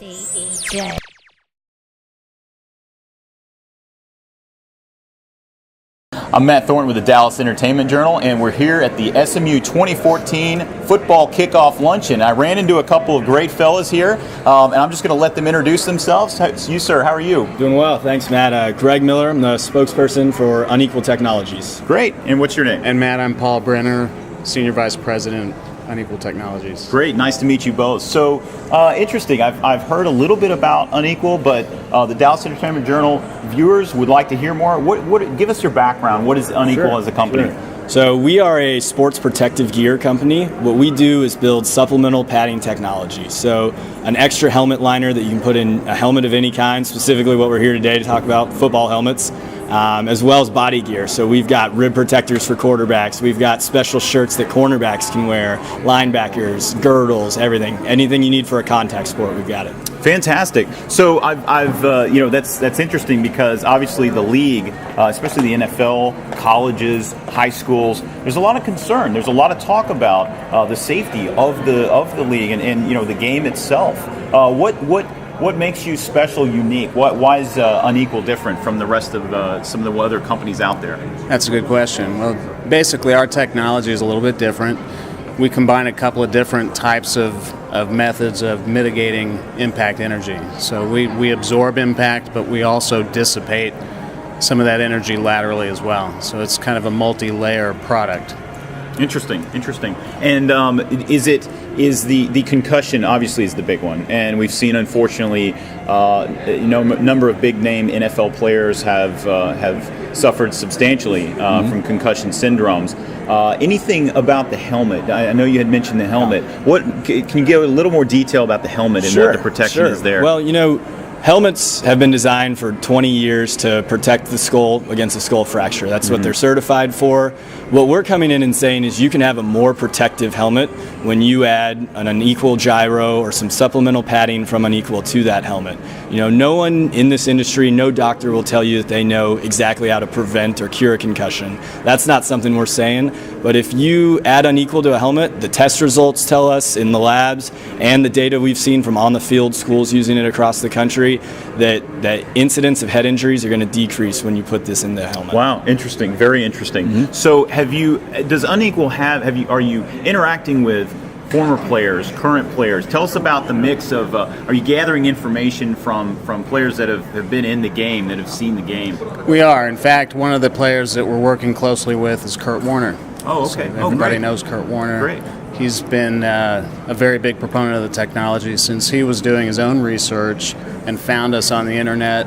TEJ. I'm Matt Thornton with the Dallas Entertainment Journal, and we're here at the SMU 2014 Football Kickoff Luncheon. I ran into a couple of great fellas here, and I'm just going to let them introduce themselves. You, sir, how are you? Doing well, thanks, Matt. Greg Miller, I'm the spokesperson for UNEQUAL Technologies. Great, and what's your name? And Matt, I'm Paul Brenner, Senior Vice President, UNEQUAL Technologies. Great, nice to meet you both. So, interesting, I've heard a little bit about UNEQUAL, but the Dallas Entertainment Journal viewers would like to hear more. Give us your background. What is UNEQUAL as a company? Sure. So we are a sports protective gear company. What we do is build supplemental padding technology. So an extra helmet liner that you can put in a helmet of any kind, specifically what we're here today to talk about, football helmets, as well as body gear. So we've got rib protectors for quarterbacks. We've got special shirts that cornerbacks can wear, linebackers, girdles, everything. Anything you need for a contact sport, we've got it. Fantastic. So that's interesting because obviously the league, especially the NFL, colleges, high schools, there's a lot of concern. There's a lot of talk about the safety of the league and the game itself. What makes you special, unique? Why is UNEQUAL different from the rest of some of the other companies out there? That's a good question. Well, basically our technology is a little bit different. We combine a couple of different types of methods of mitigating impact energy. So we absorb impact, but we also dissipate some of that energy laterally as well. So it's kind of a multi-layer product. Interesting. And is the concussion obviously is the big one, and we've seen unfortunately a number of big name NFL players have suffered substantially from concussion syndromes. Anything about the helmet? I know you had mentioned the helmet. Can you give a little more detail about the helmet and what the protection is there? Well, helmets have been designed for 20 years to protect the skull against a skull fracture. That's what they're certified for. What we're coming in and saying is you can have a more protective helmet when you add an UNEQUAL gyro or some supplemental padding from UNEQUAL to that helmet. No one in this industry, no doctor will tell you that they know exactly how to prevent or cure a concussion. That's not something we're saying. But if you add UNEQUAL to a helmet, the test results tell us in the labs and the data we've seen from on the field schools using it across the country that incidents of head injuries are going to decrease when you put this in the helmet. Wow, interesting, very interesting. So does UNEQUAL are you interacting with former players, current players? Tell us about the mix of, are you gathering information from players that have been in the game, that have seen the game? We are. In fact, one of the players that we're working closely with is Kurt Warner. Oh, okay. So everybody knows Kurt Warner. Great. He's been a very big proponent of the technology since he was doing his own research and found us on the internet,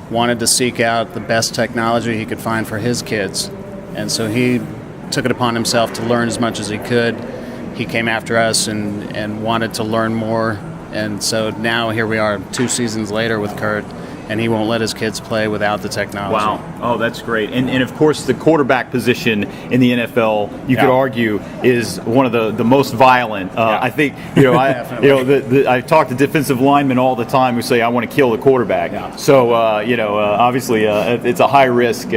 wanted to seek out the best technology he could find for his kids. And so he took it upon himself to learn as much as he could. He came after us and wanted to learn more. And so now here we are 2 seasons later with Kurt, and he won't let his kids play without the technology. Wow. Oh, that's great. And of course, the quarterback position in the NFL, you could argue, is one of the most violent. I think, I talk to defensive linemen all the time who say, I want to kill the quarterback. Yeah. So, obviously, it's a high risk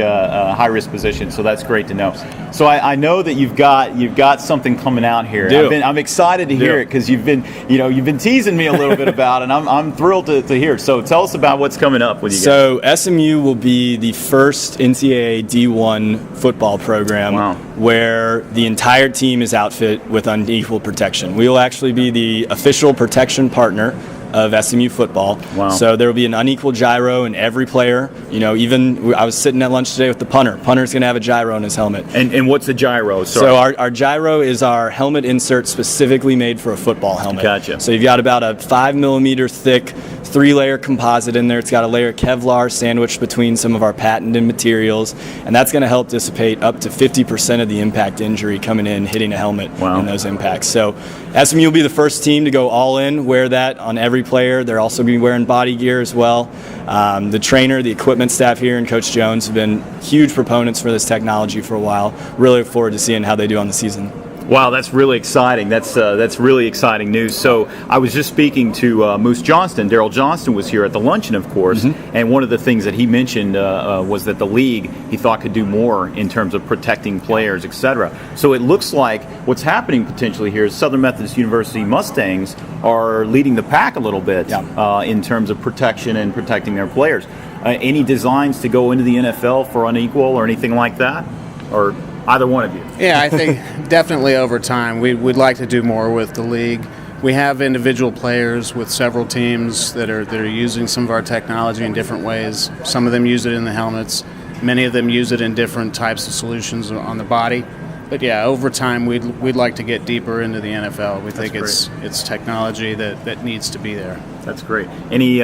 position. So that's great to know. So I know that you've got something coming out here. I'm excited to hear it because you've been teasing me a little bit about it, and I'm thrilled to hear it. So tell us about what's coming up with you guys. So SMU will be the first NCAA D1 football program where the entire team is outfit with UNEQUAL protection. We will actually be the official protection partner of SMU football. Wow. So there will be an UNEQUAL gyro in every player. Even I was sitting at lunch today with the punter. Punter's going to have a gyro in his helmet. And what's a gyro? Sorry. So our gyro is our helmet insert specifically made for a football helmet. Gotcha. So you've got about a 5 millimeter thick 3-layer composite in there. It's got a layer of Kevlar sandwiched between some of our patented materials, and that's going to help dissipate up to 50% of the impact injury coming in, hitting a helmet in those impacts. So SMU will be the first team to go all in, wear that on every player. They're also going to be wearing body gear as well. The trainer, the equipment staff here, and Coach Jones have been huge proponents for this technology for a while. Really look forward to seeing how they do on the season. Wow, that's really exciting. That's really exciting news. So I was just speaking to Moose Johnston. Daryl Johnston was here at the luncheon, of course, and one of the things that he mentioned was that the league, he thought, could do more in terms of protecting players, etc. So it looks like what's happening potentially here is Southern Methodist University Mustangs are leading the pack a little bit in terms of protection and protecting their players. Any designs to go into the NFL for Unequal or anything like that? Or either one of you? Yeah, I think definitely over time we'd like to do more with the league. We have individual players with several teams that are using some of our technology in different ways. Some of them use it in the helmets. Many of them use it in different types of solutions on the body. But yeah, over time we'd like to get deeper into the NFL. We think it's technology that needs to be there. That's great. Any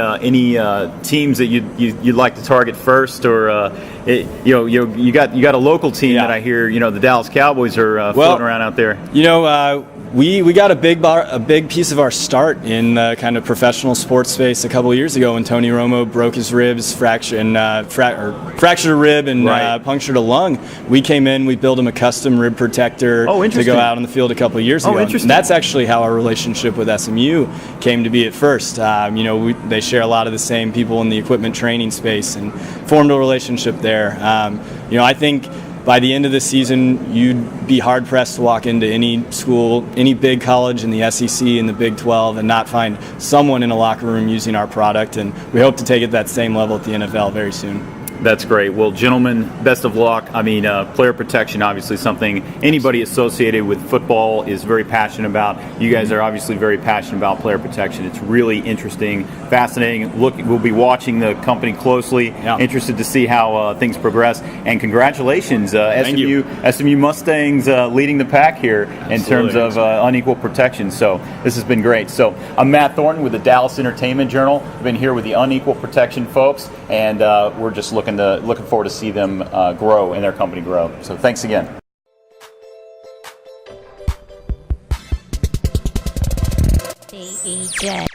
teams that you'd like to target first, or you got a local team that I hear the Dallas Cowboys are floating around out there. We got a big piece of our start in kind of professional sports space a couple of years ago when Tony Romo broke his ribs, fractured a rib and punctured a lung. We came in, we built him a custom rib protector to go out on the field a couple of years ago. And that's actually how our relationship with SMU came to be at first. They share a lot of the same people in the equipment training space and formed a relationship there. I think by the end of the season, you'd be hard-pressed to walk into any school, any big college in the SEC and the Big 12 and not find someone in a locker room using our product. And we hope to take it that same level at the NFL very soon. That's great. Well, gentlemen, best of luck. I mean, player protection, obviously something anybody associated with football is very passionate about. You guys are obviously very passionate about player protection. It's really interesting, fascinating. We'll be watching the company closely. Interested to see how things progress. And congratulations, SMU Mustangs leading the pack here in terms of unequal protection. So this has been great. So I'm Matt Thornton with the Dallas Entertainment Journal. I've been here with the Unequal Protection folks, and we're just looking forward to see them grow and their company grow. So thanks again. DJ.